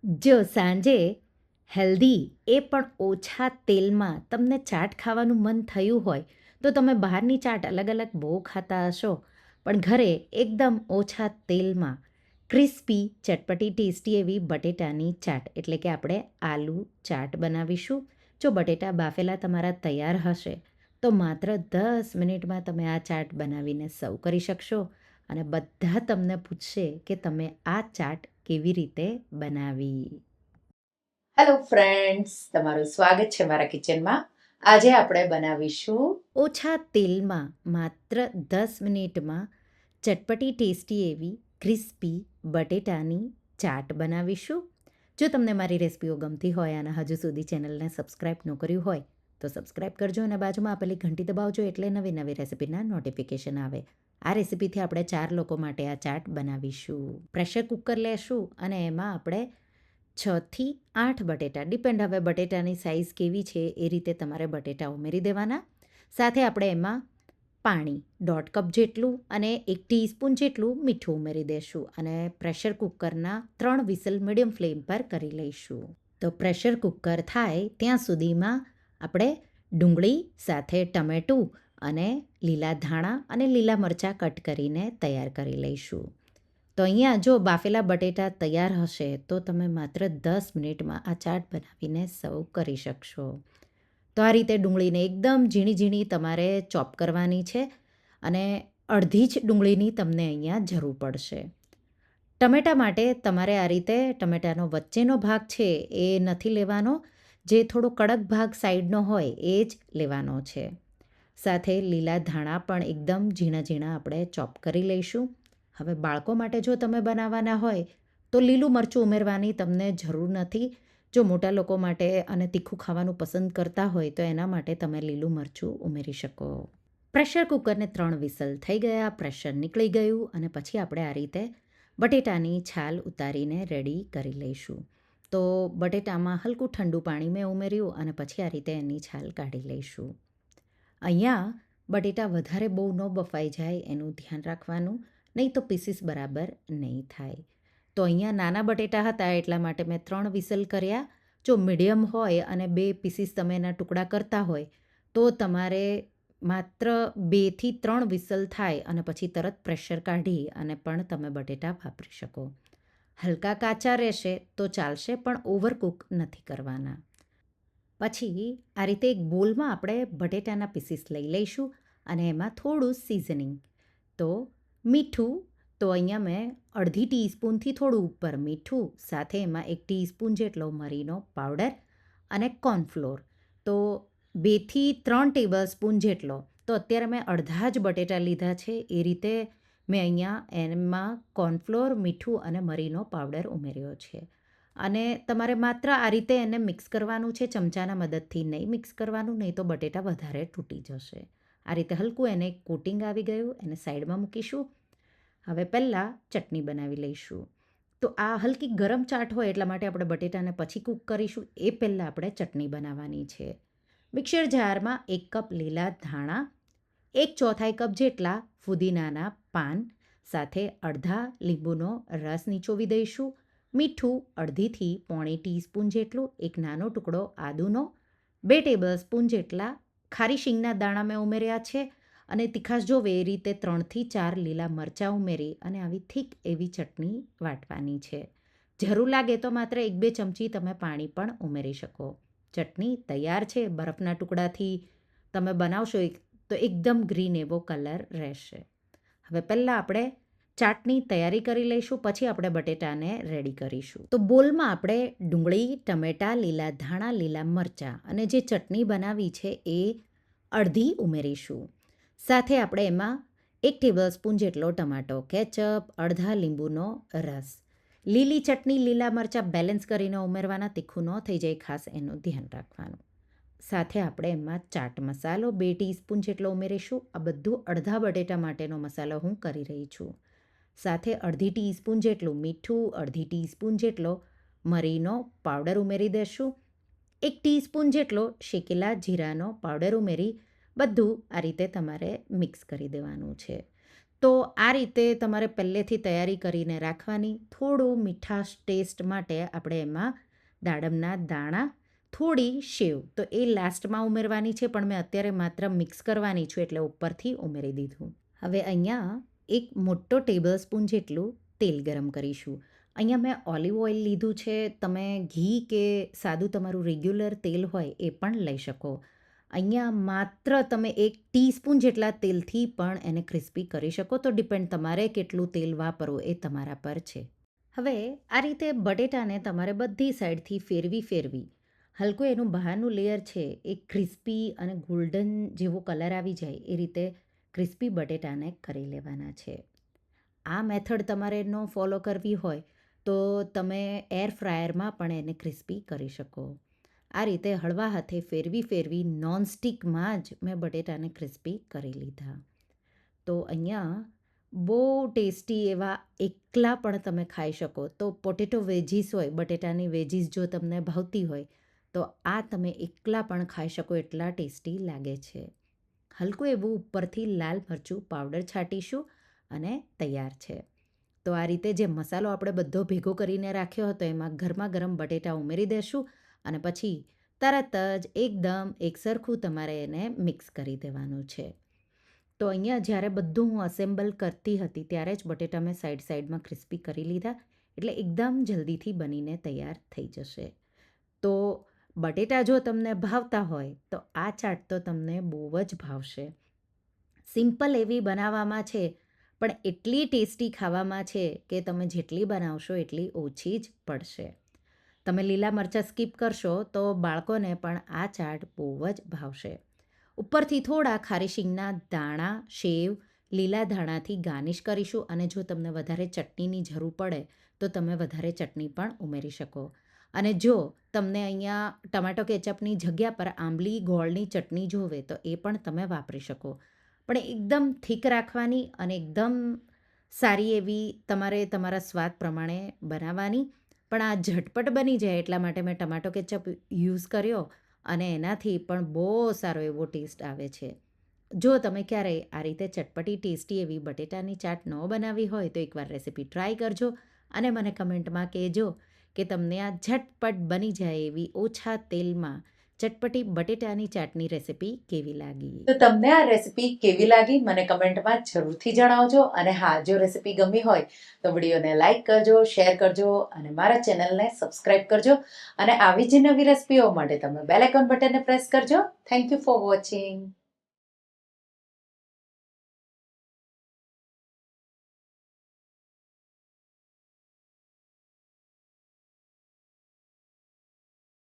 જો સાંજે હેલ્ધી એ પણ ઓછા તેલમાં તમને ચાટ ખાવાનું મન થયું હોય તો તમે બહારની ચાટ અલગ અલગ બહુ ખાતા હશો, પણ ઘરે એકદમ ઓછા તેલમાં ક્રિસ્પી ચટપટી ટેસ્ટી એવી બટેટાની ચાટ એટલે કે આપણે આલુ ચાટ બનાવીશું. જો બટેટા બાફેલા તમારા તૈયાર હશે તો માત્ર 10 મિનિટમાં તમે આ ચાટ બનાવીને સર્વ કરી શકશો અને બધા તમને પૂછશે કે તમે આ ચાટ કેવી રીતે બનાવી. હેલો ફ્રેન્ડ્સ, તમારું સ્વાગત છે મારા કિચનમાં. આજે આપણે બનાવીશું ઓછા તેલમાં માત્ર 10 મિનિટમાં ચટપટી ટેસ્ટી એવી ક્રિસ્પી બટેટાની ચાટ બનાવીશું. જો તમને મારી રેસિપીઓ ગમતી હોય અને હજુ સુધી ચેનલને સબસ્ક્રાઈબ ન કર્યું હોય તો સબસ્ક્રાઈબ કરજો અને બાજુમાં આપેલી ઘંટી દબાવજો એટલે નવી નવી રેસિપીના નોટિફિકેશન આવે. આ રેસિપીથી આપણે 4 લોકો માટે આ ચાટ બનાવીશું. પ્રેશર કુકર લેશું અને એમાં આપણે 6થી 8 બટેટા, ડિપેન્ડ હવે બટેટાની સાઇઝ કેવી છે એ રીતે તમારે બટેટા ઉમેરી દેવાના. સાથે આપણે એમાં પાણી 1.5 કપ જેટલું અને 1 ટીસ્પૂન જેટલું મીઠું ઉમેરી દઈશું અને પ્રેશર કુકરના 3 વિસલ મીડિયમ ફ્લેમ પર કરી લઈશું. તો પ્રેશર કુકર થાય ત્યાં સુધીમાં આપણે ડુંગળી સાથે ટમેટું અને લીલા ધાણા અને લીલા મરચાં કટ કરીને તૈયાર કરી લઈશું. તો અહીંયા જો બાફેલા બટેટા તૈયાર હશે તો તમે માત્ર 10 મિનિટમાં આ ચાટ બનાવીને સર્વ કરી શકશો. તો આ રીતે ડુંગળીને એકદમ ઝીણી ઝીણી તમારે ચોપ કરવાની છે અને અડધી જ ડુંગળીની તમને અહીંયા જરૂર પડશે. ટમેટા માટે તમારે આ રીતે ટમેટાનો વચ્ચેનો ભાગ છે એ નથી લેવાનો, જે થોડો કડક ભાગ સાઈડનો હોય એ જ લેવાનો છે. સાથે લીલા ધાણા પણ એકદમ ઝીણા ઝીણા આપણે ચોપ કરી લઈશું. હવે બાળકો માટે જો તમે બનાવવાના હોય તો લીલું મરચું ઉમેરવાની તમને જરૂર નથી. જો મોટા લોકો માટે અને તીખું ખાવાનું પસંદ કરતા હોય તો એના માટે તમે લીલું મરચું ઉમેરી શકો. પ્રેશર કુકરને 3 વિસલ થઈ ગયા, પ્રેશર નીકળી ગયું અને પછી આપણે આ રીતે બટેટાની છાલ ઉતારીને રેડી કરી લઈશું. તો બટેટામાં હલકું ઠંડુ પાણી મેં ઉમેર્યું અને પછી આ રીતે એની છાલ કાઢી લઈશું. અહીંયા બટેટા વધારે બહુ ન બફાઈ જાય એનું ધ્યાન રાખવાનું, નહીં તો પીસીસ બરાબર નહીં થાય. તો અહીંયા નાના બટેટા હતા એટલા માટે મેં 3 વિસલ કર્યા. જો મીડિયમ હોય અને 2 પીસીસ તમે એના ટુકડા કરતા હોય તો તમારે માત્ર 2થી 3 વિસલ થાય અને પછી તરત પ્રેશર કાઢી અને પણ તમે બટેટા વાપરી શકો. હલકા કાચા રહેશે તો ચાલશે, પણ ઓવરકુક નથી કરવાના. પછી આ રીતે એક બોલમાં આપણે બટેટાના પીસીસ લઈ લઈશું અને એમાં થોડું સિઝનિંગ. તો મીઠું, તો અહીંયા મેં અડધી ટીસ્પૂનથી થોડું ઉપર મીઠું, સાથે એમાં 1 ટીસ્પૂન જેટલો મરીનો પાવડર અને કોર્નફ્લોર, તો 2થી 3 ટેબલ સ્પૂન જેટલો. તો અત્યારે મેં અડધા જ બટેટા લીધા છે એ રીતે મેં અહીંયા એમાં કોર્નફ્લોર, મીઠું અને મરીનો પાવડર ઉમેર્યો છે. અને તમારે માત્ર આ રીતે એને મિક્સ કરવાનું છે, ચમચાના મદદથી નહીં મિક્સ કરવાનું, નહીં તો બટેટા વધારે તૂટી જશે. આ રીતે હલકું એને કોટિંગ આવી ગયું, એને સાઈડમાં મૂકીશું. હવે પહેલાં ચટણી બનાવી લઈશું. તો આ હલકી ગરમ ચાટ હોય એટલા માટે આપણે બટેટાને પછી કૂક કરીશું, એ પહેલાં આપણે ચટણી બનાવવાની છે. મિક્સર જારમાં 1 કપ લીલા ધાણા, 1/4 કપ જેટલા ફુદીનાના પાન, સાથે અડધા લીંબુનો રસ નીચોવી દઈશું. મીઠું અડધીથી પોણી ટીસ્પૂન જેટલું, એક નાનો ટુકડો આદુનો, 2 ટેબલ સ્પૂન જેટલા ખારી શીંગના દાણા મેં ઉમેર્યા છે અને તીખાશ જોવે એ રીતે 3થી 4 લીલા મરચાં ઉમેરી અને આવી થીક એવી ચટણી વાટવાની છે. જરૂર લાગે તો માત્ર 1-2 ચમચી તમે પાણી પણ ઉમેરી શકો. ચટણી તૈયાર છે. બરફના ટુકડાથી તમે બનાવશો તો એકદમ ગ્રીન એવો કલર રહેશે. હવે પહેલાં આપણે ચાટની તૈયારી કરી લઈશું, પછી આપણે બટેટાને રેડી કરીશું. તો બોલમાં આપણે ડુંગળી, ટમેટાં, લીલા ધાણા, લીલા મરચાં અને જે ચટણી બનાવી છે એ અડધી ઉમેરીશું. સાથે આપણે એમાં 1 ટેબલ સ્પૂન જેટલો ટમાટો કેચઅપ, અડધા લીંબુનો રસ. લીલી ચટણી, લીલા મરચાં બેલેન્સ કરીને ઉમેરવાના, તીખું ન થઈ જાય ખાસ એનું ધ્યાન રાખવાનું. સાથે આપણે એમાં ચાટ મસાલો 2 ટીસ્પૂન જેટલો ઉમેરીશું. આ બધું અડધા બટેટા માટેનો મસાલો હું કરી રહી છું. સાથે અડધી ટીસ્પૂન જેટલું મીઠું, અડધી ટીસ્પૂન જેટલો મરીનો પાવડર ઉમેરી દઈશું. 1 ટીસ્પૂન જેટલો શેકેલા જીરાનો પાવડર ઉમેરી બધું આ રીતે તમારે મિક્સ કરી દેવાનું છે. તો આ રીતે તમારે પહેલેથી તૈયારી કરીને રાખવાની. થોડું મીઠાશ ટેસ્ટ માટે આપણે એમાં દાડમના દાણા, થોડી સેવ તો એ લાસ્ટમાં ઉમેરવાની છે, પણ મેં અત્યારે માત્ર મિક્સ કરવાની છું એટલે ઉપરથી ઉમેરી દીધું. હવે અહીંયા એક મોટો ટેબલ સ્પૂન જેટલું તેલ ગરમ કરીશું. અહીંયા મેં ઓલિવ ઓઇલ લીધું છે. તમે ઘી કે સાદું તમારું રેગ્યુલર તેલ હોય એ પણ લઈ શકો. અહીંયા માત્ર તમે 1 ટીસ્પૂન જેટલા તેલથી પણ એને ક્રિસ્પી કરી શકો. તો ડિપેન્ડ તમારે કેટલું તેલ વાપરવું એ તમારા પર છે. હવે આ રીતે બટેટાને તમારે બધી સાઈડથી ફેરવી હલકું એનું બહારનું લેયર છે એ ક્રિસ્પી અને ગોલ્ડન જેવો કલર આવી જાય એ રીતે ક્રિસ્પી બટેટાને કરી લેવાના છે. આ મેથડ તમારે ન ફોલો કરવી હોય તો તમે એર ફ્રાયરમાં પણ એને ક્રિસ્પી કરી શકો. આ રીતે હળવા હાથે ફેરવી નોનસ્ટિકમાં જ મેં બટેટાને ક્રિસ્પી કરી લીધા. તો અહીંયા બહુ ટેસ્ટી એવા એકલા પણ તમે ખાઈ શકો. તો પોટેટો વેજીસ હોય, બટેટાની વેજીસ જો તમને ભાવતી હોય તો આ તમે એકલા પણ ખાઈ શકો, એટલા ટેસ્ટી લાગે છે. હલકું એવું ઉપરથી લાલ મરચું પાવડર છાંટીશું અને તૈયાર છે. તો આ રીતે જે મસાલો આપણે બધો ભેગો કરીને રાખ્યો હતો એમાં ગરમા ગરમ બટેટા ઉમેરી દેશું અને પછી તરત જ એકદમ એકસરખું તમારે એને મિક્સ કરી દેવાનું છે. તો અહીંયા જ્યારે બધું હું અસેમ્બલ કરતી હતી ત્યારે જ બટેટા મેં સાઈડમાં ક્રિસ્પી કરી લીધા, એટલે એકદમ જલ્દીથી બનીને તૈયાર થઈ જશે. તો બટેટા જો તમને ભાવતા હોય તો આ ચાટ તો તમને બહુ જ ભાવશે. સિમ્પલ એવી બનાવવામાં છે, પણ એટલી ટેસ્ટી ખાવામાં છે કે તમે જેટલી બનાવશો એટલી ઓછી જ પડશે. તમે લીલા મરચાં સ્કીપ કરશો તો બાળકોને પણ આ ચાટ બહુ જ ભાવશે. ઉપરથી થોડા ખારી શીંગના દાણા, સેવ, લીલા ધાણાથી ગાર્નિશ કરીશું અને જો તમને વધારે ચટણીની જરૂર પડે તો તમે વધારે ચટણી પણ ઉમેરી શકો. અને જો તમને અહીંયા ટમાટો કેચઅપની જગ્યા પર આંબલી ગોળની ચટણી જોવે તો એ પણ તમે વાપરી શકો. પણ એકદમ થીક રાખવાની અને એકદમ સારી એવી તમારે તમારા સ્વાદ પ્રમાણે બનાવવાની. પણ આ ઝટપટ બની જાય એટલા માટે મેં ટમાટો કેચઅપ યુઝ કર્યો અને એનાથી પણ બહુ સારો એવો ટેસ્ટ આવે છે. જો તમે ક્યારેય આ રીતે ચટપટી ટેસ્ટી એવી બટેટાની ચાટ ન બનાવી હોય તો એકવાર રેસીપી ટ્રાય કરજો અને મને કમેન્ટમાં કહેજો કે તમને આ ઝટપટ બની જાય એવી ઓછા તેલમાં ચટપટી બટેટાની ચાટની રેસીપી કેવી લાગી. તો તમને આ રેસીપી કેવી લાગી મને કમેન્ટમાં જરૂરથી જણાવજો. અને હા, જો રેસીપી ગમી હોય તો વિડીયોને લાઈક કરજો, શેર કરજો અને મારા ચેનલને સબસ્ક્રાઈબ કરજો. અને આવી જ નવી રેસીપીઓ માટે તમે બેલ આઇકોન બટનને પ્રેસ કરજો. Thank you for watching.